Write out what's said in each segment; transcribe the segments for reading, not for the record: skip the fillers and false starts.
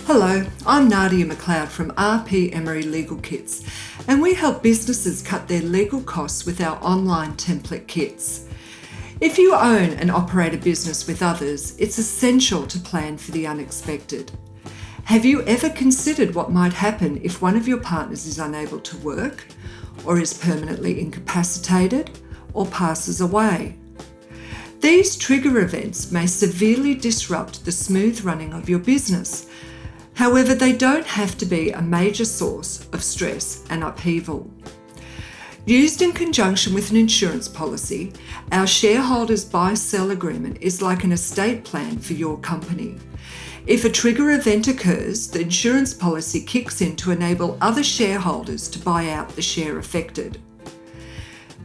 Hello, I'm Nadia MacLeod from RP Emery Legal Kits, and we help businesses cut their legal costs with our online template kits. If you own and operate a business with others, it's essential to plan for the unexpected. Have you ever considered what might happen if one of your partners is unable to work, or is permanently incapacitated, or passes away? These trigger events may severely disrupt the smooth running of your business. However, they don't have to be a major source of stress and upheaval. Used in conjunction with an insurance policy, our Shareholders Buy sell agreement is like an estate plan for your company. If a trigger event occurs, the insurance policy kicks in to enable other shareholders to buy out the share affected.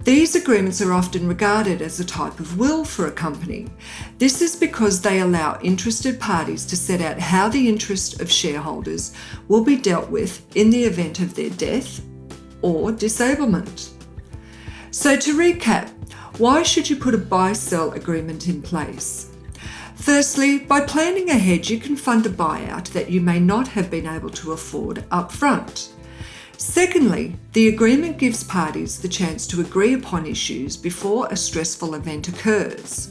These agreements are often regarded as a type of will for a company. This is because they allow interested parties to set out how the interest of shareholders will be dealt with in the event of their death or disablement. So to recap, why should you put a buy-sell agreement in place? Firstly, by planning ahead, you can fund a buyout that you may not have been able to afford up front. Secondly, the agreement gives parties the chance to agree upon issues before a stressful event occurs.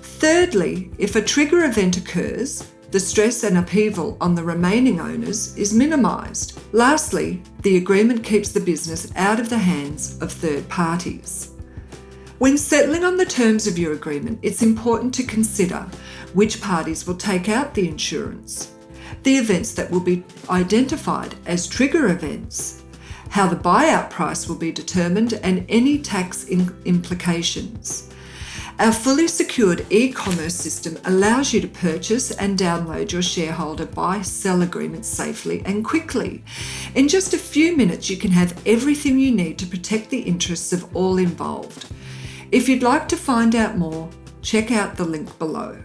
Thirdly, if a trigger event occurs, the stress and upheaval on the remaining owners is minimised. Lastly, the agreement keeps the business out of the hands of third parties. When settling on the terms of your agreement, it's important to consider which parties will take out the insurance, the events that will be identified as trigger events, how the buyout price will be determined, and any tax implications. Our fully secured e-commerce system allows you to purchase and download your Shareholder Buy-Sell agreement safely and quickly. In just a few minutes, you can have everything you need to protect the interests of all involved. If you'd like to find out more, check out the link below.